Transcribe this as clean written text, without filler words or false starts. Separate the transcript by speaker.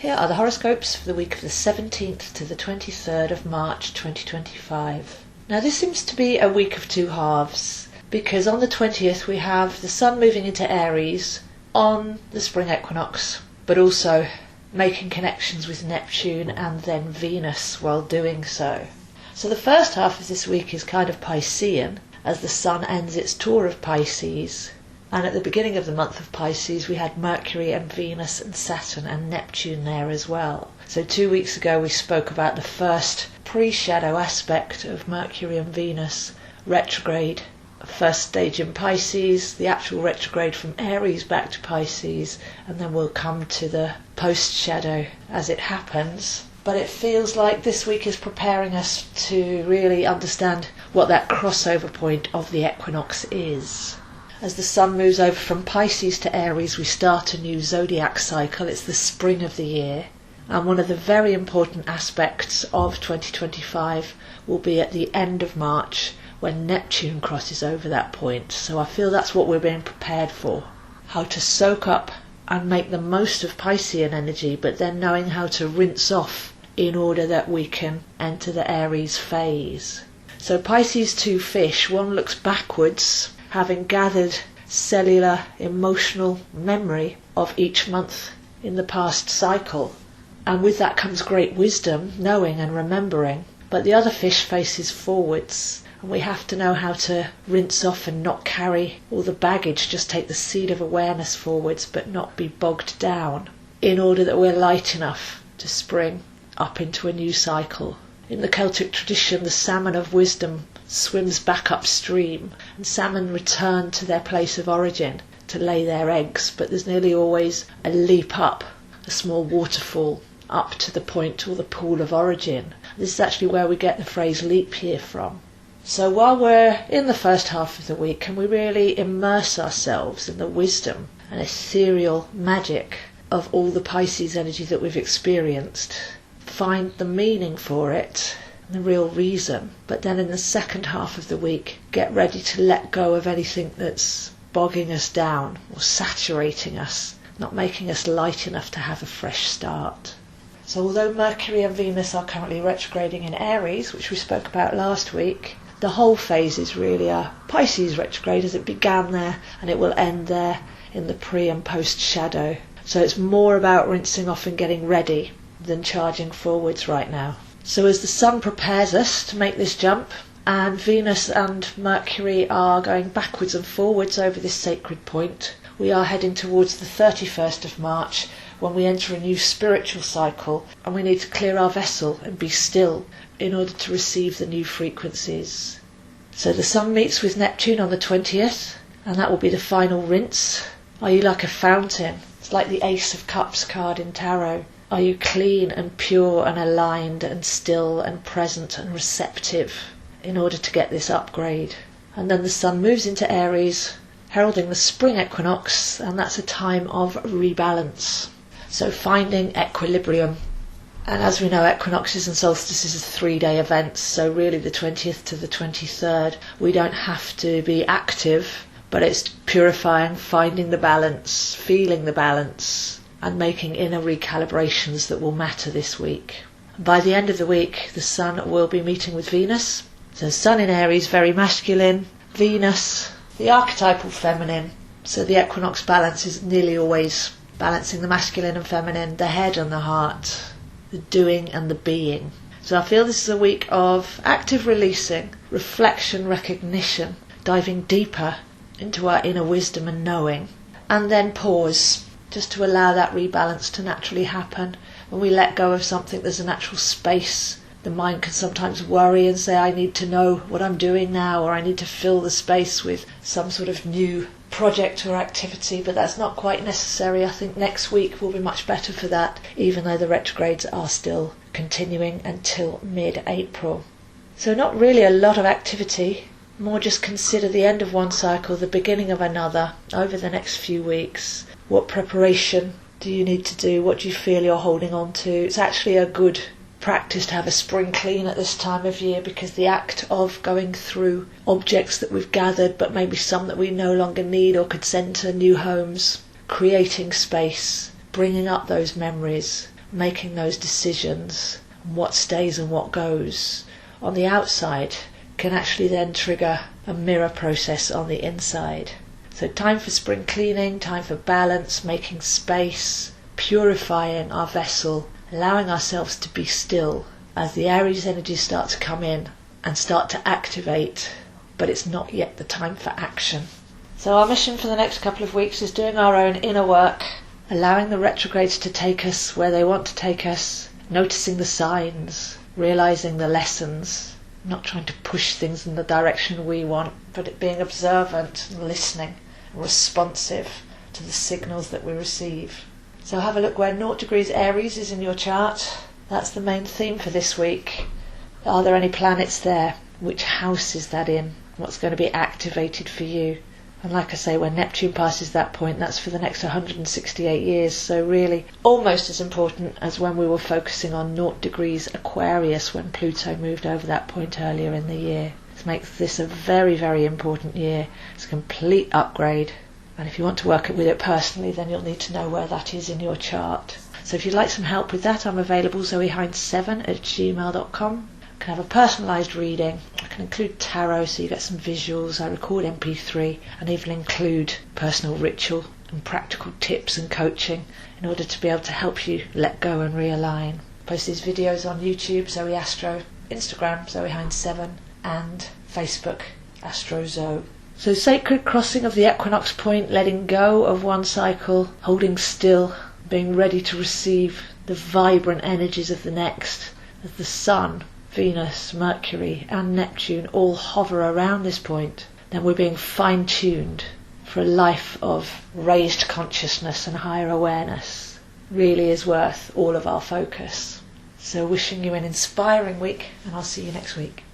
Speaker 1: Here are the horoscopes for the week of the 17th to the 23rd of March 2025. Now this seems to be a week of two halves, because on the 20th we have the Sun moving into Aries on the spring equinox, but also making connections with Neptune and then Venus while doing so. So the first half of this week is kind of Piscean, as the Sun ends its tour of Pisces. And at the beginning of the month of Pisces we had Mercury and Venus and Saturn and Neptune there as well. So 2 weeks ago we spoke about the first pre-shadow aspect of Mercury and Venus, retrograde, first stage in Pisces, the actual retrograde from Aries back to Pisces, and then we'll come to the post-shadow as it happens. But it feels like this week is preparing us to really understand what that crossover point of the equinox is. As the Sun moves over from Pisces to Aries, we start a new zodiac cycle. It's the spring of the year. And one of the very important aspects of 2025 will be at the end of March when Neptune crosses over that point. So I feel that's what we're being prepared for. How to soak up and make the most of Piscean energy, but then knowing how to rinse off in order that we can enter the Aries phase. So Pisces 2 fish, one looks backwards, having gathered cellular emotional memory of each month in the past cycle. And with that comes great wisdom, knowing and remembering. But the other fish faces forwards, and we have to know how to rinse off and not carry all the baggage, just take the seed of awareness forwards but not be bogged down, in order that we're light enough to spring up into a new cycle. In the Celtic tradition, the salmon of wisdom swims back upstream, and salmon return to their place of origin to lay their eggs, but there's nearly always a leap up, a small waterfall up to the point or the pool of origin. This is actually where we get the phrase leap year from. So while we're in the first half of the week, can we really immerse ourselves in the wisdom and ethereal magic of all the Pisces energy that we've experienced? Find the meaning for it, the real reason, but then in the second half of the week get ready to let go of anything that's bogging us down or saturating us, not making us light enough to have a fresh start. So although Mercury and Venus are currently retrograding in Aries, which we spoke about last week, the whole phase is really a Pisces retrograde, as it began there and it will end there in the pre and post shadow. So it's more about rinsing off and getting ready than charging forwards right now. So as the Sun prepares us to make this jump, and Venus and Mercury are going backwards and forwards over this sacred point, we are heading towards the 31st of March when we enter a new spiritual cycle, and we need to clear our vessel and be still in order to receive the new frequencies. So the Sun meets with Neptune on the 20th, and that will be the final rinse. Are you like a fountain? It's like the Ace of Cups card in Tarot. Are you clean and pure and aligned and still and present and receptive in order to get this upgrade? And then the Sun moves into Aries, heralding the spring equinox, and that's a time of rebalance. So finding equilibrium. And as we know, equinoxes and solstices are 3-day events, so really the 20th to the 23rd, we don't have to be active, but it's purifying, finding the balance, feeling the balance, and making inner recalibrations that will matter this week. By the end of the week, the Sun will be meeting with Venus. So Sun in Aries, very masculine. Venus, the archetypal feminine. So the equinox balance is nearly always balancing the masculine and feminine, the head and the heart, the doing and the being. So I feel this is a week of active releasing, reflection, recognition, diving deeper into our inner wisdom and knowing, and then pause, just to allow that rebalance to naturally happen. When we let go of something, there's a natural space. The mind can sometimes worry and say, I need to know what I'm doing now, or I need to fill the space with some sort of new project or activity, but that's not quite necessary. I think next week will be much better for that, even though the retrogrades are still continuing until mid-April. So not really a lot of activity, more just consider the end of one cycle, the beginning of another over the next few weeks. What preparation do you need to do? What do you feel you're holding on to? It's actually a good practice to have a spring clean at this time of year, because the act of going through objects that we've gathered, but maybe some that we no longer need or could send to new homes, creating space, bringing up those memories, making those decisions, what stays and what goes on the outside can actually then trigger a mirror process on the inside. So time for spring cleaning, time for balance, making space, purifying our vessel, allowing ourselves to be still as the Aries energies start to come in and start to activate, but it's not yet the time for action. So our mission for the next couple of weeks is doing our own inner work, allowing the retrogrades to take us where they want to take us, noticing the signs, realizing the lessons, not trying to push things in the direction we want, but it being observant and listening and responsive to the signals that we receive. So have a look where 0 degrees Aries is in your chart. That's the main theme for this week. Are there any planets there? Which house is that in? What's going to be activated for you? And like I say, when Neptune passes that point, that's for the next 168 years. So really almost as important as when we were focusing on 0 degrees Aquarius when Pluto moved over that point earlier in the year. This makes this a very, very important year. It's a complete upgrade. And if you want to work with it personally, then you'll need to know where that is in your chart. So if you'd like some help with that, I'm available, zoeheinz7@gmail.com. I can have a personalised reading. I can include tarot so you get some visuals. I record MP3 and even include personal ritual and practical tips and coaching in order to be able to help you let go and realign. Post these videos on YouTube, Zoe Astro, Instagram, zoeheinz7, and Facebook, AstroZo. So sacred crossing of the equinox point, letting go of one cycle, holding still, being ready to receive the vibrant energies of the next, as the Sun, Venus, Mercury and Neptune all hover around this point. Then we're being fine-tuned for a life of raised consciousness and higher awareness. Really is worth all of our focus. So wishing you an inspiring week, and I'll see you next week.